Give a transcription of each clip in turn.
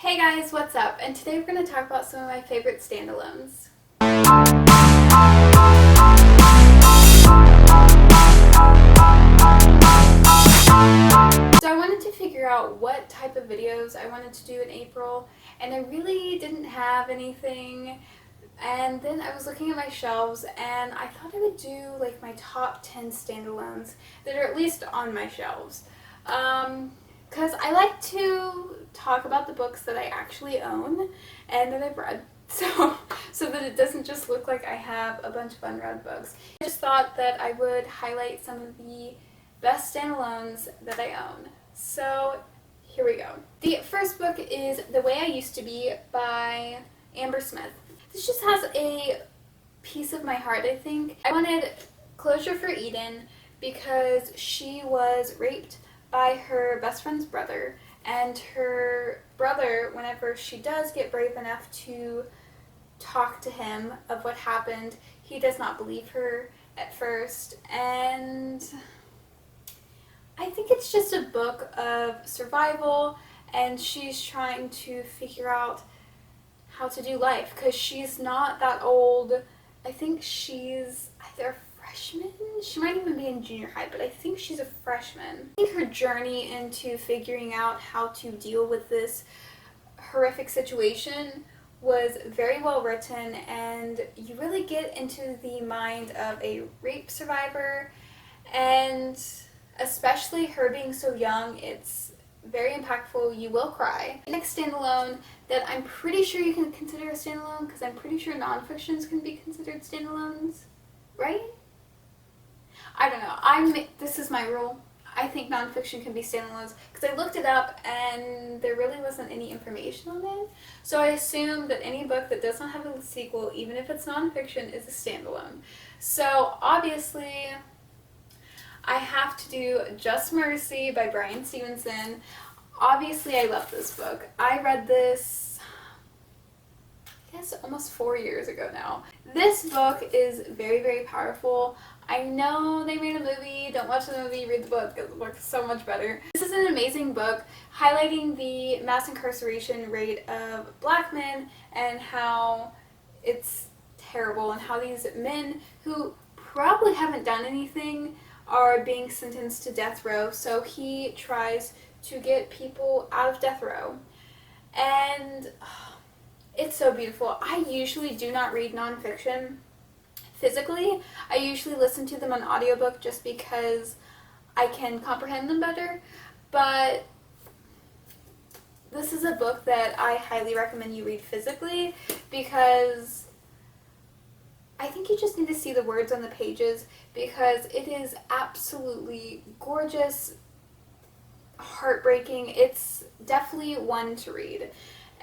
Hey guys, what's up? And today we're going to talk about some of my favorite standalones. So I wanted to figure out what type of videos I wanted to do in April, and I really didn't have anything. And then I was looking at my shelves and I thought I would do like my top 10 standalones that are at least on my shelves. Because I like to talk about the books that I actually own and that I've read, so that it doesn't just look like I have a bunch of unread books. I just thought that I would highlight some of the best standalones that I own. So here we go. The first book is The Way I Used to Be by Amber Smith. This just has a piece of my heart, I think. I wanted closure for Eden because she was raped by her best friend's brother, and her brother, whenever she does get brave enough to talk to him of what happened, he does not believe her at first, and I think it's just a book of survival, and she's trying to figure out how to do life because she's not that old. I think she's either a freshman, she might even be in junior high, but I think she's a freshman. I think her journey into figuring out how to deal with this horrific situation was very well written, and you really get into the mind of a rape survivor, and especially her being so young, it's very impactful. You will cry. Next standalone that I'm pretty sure you can consider a standalone, because I'm pretty sure nonfictions can be considered standalones, right? I don't know. This is my rule. I think nonfiction can be standalones because I looked it up and there really wasn't any information on it. So I assume that any book that does not have a sequel, even if it's nonfiction, is a standalone. So obviously I have to do Just Mercy by Bryan Stevenson. Obviously I love this book. I read this, I guess, almost 4 years ago now. This book is very, very powerful. I know they made a movie. Don't watch the movie, read the book because the book is so much better. This is an amazing book highlighting the mass incarceration rate of black men and how it's terrible, and how these men who probably haven't done anything are being sentenced to death row. So he tries to get people out of death row, and it's so beautiful. I usually do not read nonfiction physically. I usually listen to them on audiobook just because I can comprehend them better, but this is a book that I highly recommend you read physically because I think you just need to see the words on the pages, because it is absolutely gorgeous, heartbreaking. It's definitely one to read.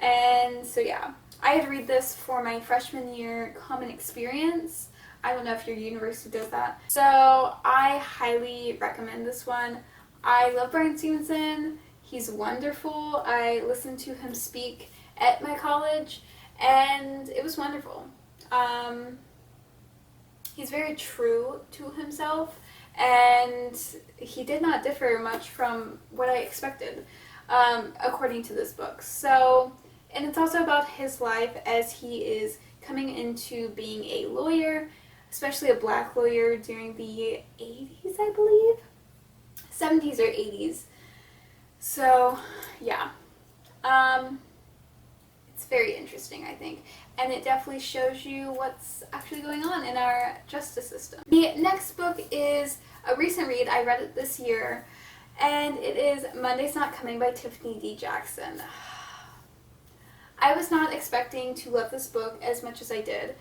And so yeah, I had to read this for my freshman year common experience. I don't know if your university does that. So I highly recommend this one. I love Bryan Stevenson. He's wonderful. I listened to him speak at my college and it was wonderful. He's very true to himself, and he did not differ much from what I expected, according to this book. So, and it's also about his life as he is coming into being a lawyer, especially a black lawyer during the 80s, I believe. 70s or 80s. So, yeah. It's very interesting, I think. And it definitely shows you what's actually going on in our justice system. The next book is a recent read. I read it this year, and it is Monday's Not Coming by Tiffany D. Jackson. I was not expecting to love this book as much as I did.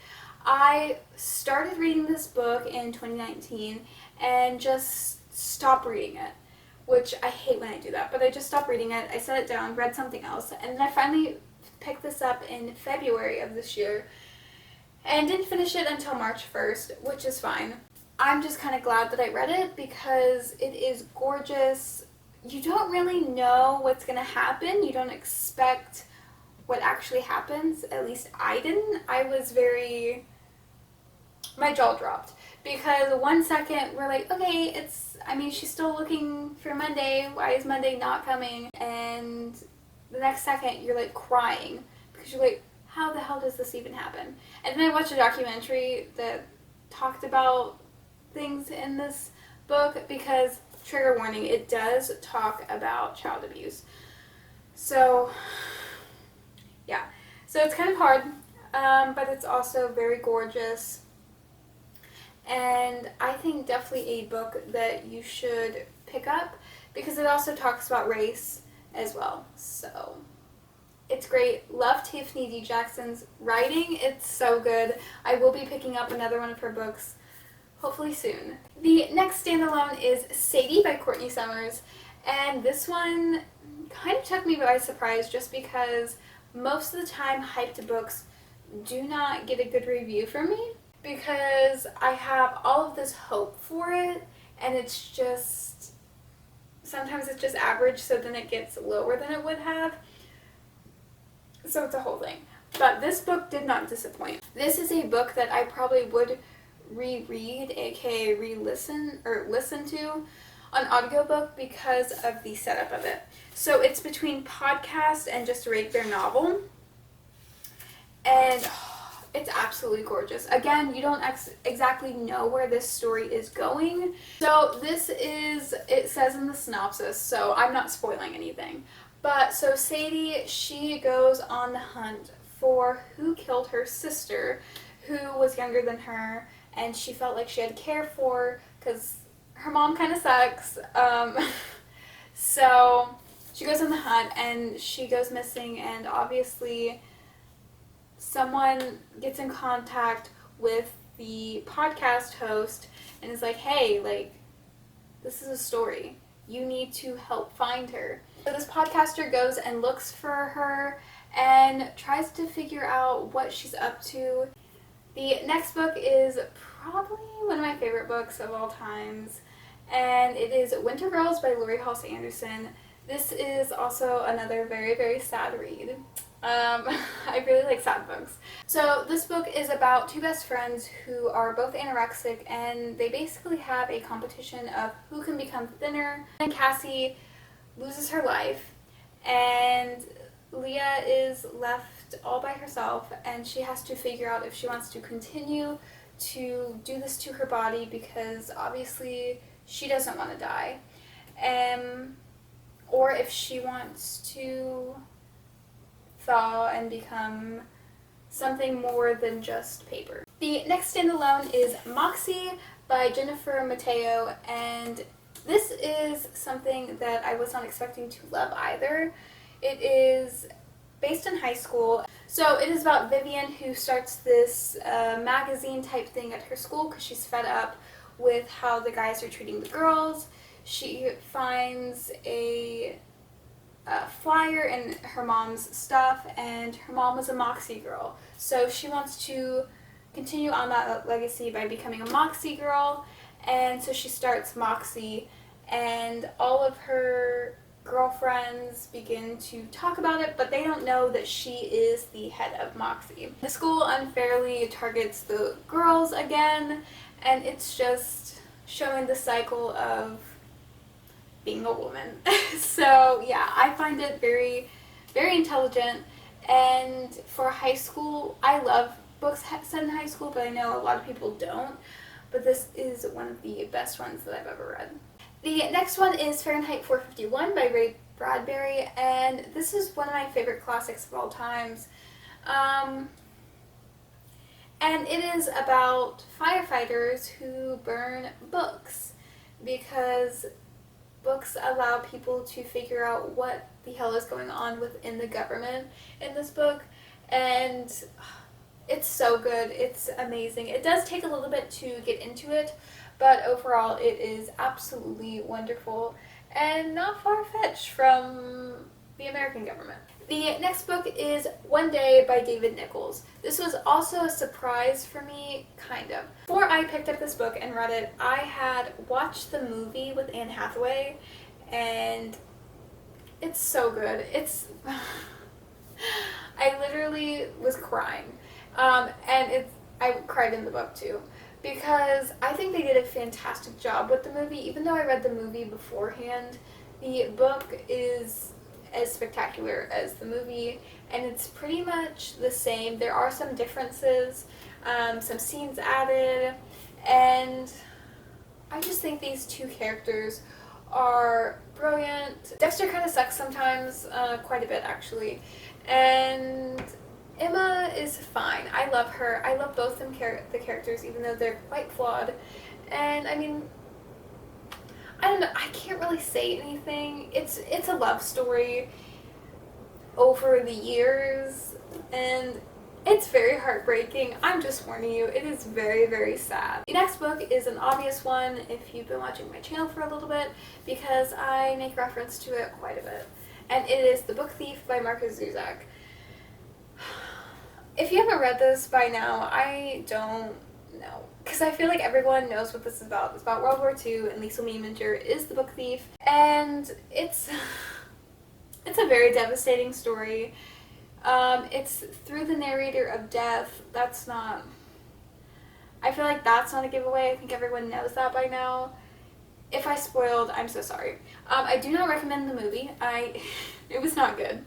I started reading this book in 2019 and just stopped reading it, which I hate when I do that, but I just stopped reading it. I set it down, read something else, and then I finally picked this up in February of this year and didn't finish it until March 1st, which is fine. I'm just kind of glad that I read it because it is gorgeous. You don't really know what's going to happen. You don't expect what actually happens. At least I didn't. My jaw dropped because 1 second we're like, okay, she's still looking for Monday. Why is Monday not coming? And the next second you're like crying because you're like, how the hell does this even happen? And then I watched a documentary that talked about things in this book because, trigger warning, it does talk about child abuse. So, yeah. So it's kind of hard, but it's also very gorgeous. And I think definitely a book that you should pick up because it also talks about race as well. So it's great. Love Tiffany D. Jackson's writing. It's so good. I will be picking up another one of her books hopefully soon. The next standalone is Seyi by Courtney Summers. And this one kind of took me by surprise just because most of the time hyped books do not get a good review from me because I have all of this hope for it and it's just, sometimes it's just average, so then it gets lower than it would have. So it's a whole thing. But this book did not disappoint. This is a book that I probably would reread, aka re-listen or listen to on audiobook because of the setup of it. So it's between podcast and just a regular novel. And it's absolutely gorgeous. Again, you don't exactly know where this story is going. So this is, it says in the synopsis, so I'm not spoiling anything. But so Sadie, she goes on the hunt for who killed her sister, who was younger than her, and she felt like she had to care for because her mom kind of sucks. So she goes on the hunt and she goes missing, and obviously someone gets in contact with the podcast host and is like, hey, like, this is a story. You need to help find her. So this podcaster goes and looks for her and tries to figure out what she's up to. The next book is probably one of my favorite books of all times, and it is Winter Girls by Lori Halse Anderson. This is also another very, very sad read. I really like sad books. So this book is about two best friends who are both anorexic, and they basically have a competition of who can become thinner. And Cassie loses her life, and Leah is left all by herself, and she has to figure out if she wants to continue to do this to her body because obviously she doesn't want to die, or if she wants to thaw and become something more than just paper. The next standalone is Moxie by Jennifer Mateo, and this is something that I was not expecting to love either. It is based in high school. So it is about Vivian, who starts this magazine type thing at her school because she's fed up with how the guys are treating the girls. She finds a flyer in her mom's stuff, and her mom was a Moxie girl. So she wants to continue on that legacy by becoming a Moxie girl, and so she starts Moxie, and all of her girlfriends begin to talk about it, but they don't know that she is the head of Moxie. The school unfairly targets the girls again, and it's just showing the cycle of being a woman. So yeah, I find it very, very intelligent, and for high school, I love books set in high school, but I know a lot of people don't, but this is one of the best ones that I've ever read. The next one is Fahrenheit 451 by Ray Bradbury, and this is one of my favorite classics of all times. And it is about firefighters who burn books because books allow people to figure out what the hell is going on within the government in this book, and it's so good. It's amazing. It does take a little bit to get into it, but overall it is absolutely wonderful and not far-fetched from the American government. The next book is One Day by David Nichols. This was also a surprise for me, kind of. Before I picked up this book and read it, I had watched the movie with Anne Hathaway, and it's so good. It's I literally was crying, and I cried in the book too, because I think they did a fantastic job with the movie. Even though I read the movie beforehand, the book is as spectacular as the movie, and it's pretty much the same. There are some differences, some scenes added, and I just think these two characters are brilliant. Dexter kind of sucks sometimes, quite a bit actually, and Emma is fine. I love her. I love both them the characters, even though they're quite flawed. And I mean, I don't know. I can't really say anything. It's a love story over the years, and it's very heartbreaking. I'm just warning you, it is very, very sad. The next book is an obvious one if you've been watching my channel for a little bit, because I make reference to it quite a bit. And it is The Book Thief by Markus Zusak. If you haven't read this by now, I don't know. Because I feel like everyone knows what this is about. It's about World War II, and Liesl Meminger is the book thief. And it's a very devastating story. It's through the narrator of death. That's not... I feel like that's not a giveaway. I think everyone knows that by now. If I spoiled, I'm so sorry. I do not recommend the movie. It was not good.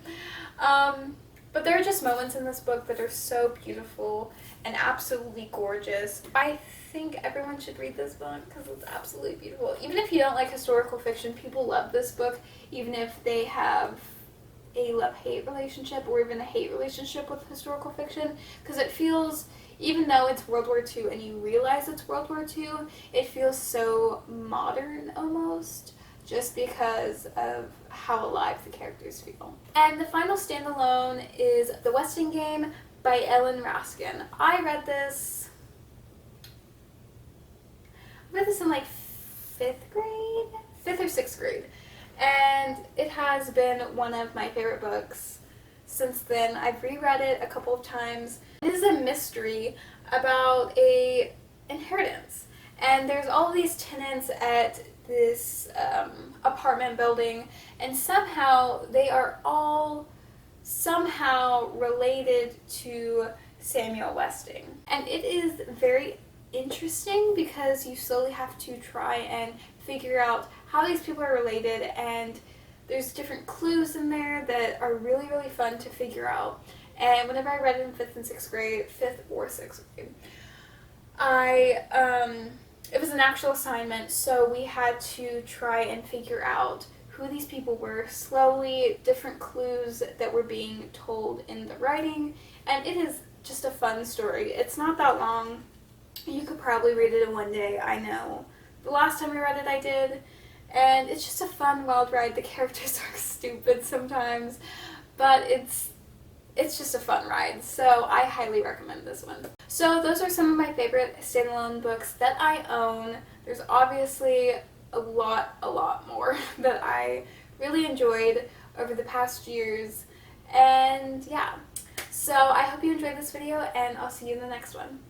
But there are just moments in this book that are so beautiful and absolutely gorgeous. I think everyone should read this book because it's absolutely beautiful. Even if you don't like historical fiction, people love this book, even if they have a love-hate relationship or even a hate relationship with historical fiction, because it feels, even though it's World War II and you realize it's World War II, it feels so modern almost, just because of how alive the characters feel. And the final standalone is The Westing Game by Ellen Raskin. I read this in like 5th or 6th grade. And it has been one of my favorite books since then. I've reread it a couple of times. It is a mystery about a inheritance. And there's all these tenants at this apartment building, and somehow they are all somehow related to Samuel Westing. And it is very interesting because you slowly have to try and figure out how these people are related, and there's different clues in there that are really, really fun to figure out. And whenever I read it in 5th and 6th grade, 5th or 6th grade, it was an actual assignment, so we had to try and figure out who these people were, slowly, different clues that were being told in the writing, and it is just a fun story. It's not that long. You could probably read it in one day, I know. The last time I read it, I did, and it's just a fun, wild ride. The characters are stupid sometimes, but it's just a fun ride, so I highly recommend this one. So those are some of my favorite standalone books that I own. There's obviously a lot more that I really enjoyed over the past years, and yeah. So I hope you enjoyed this video, and I'll see you in the next one.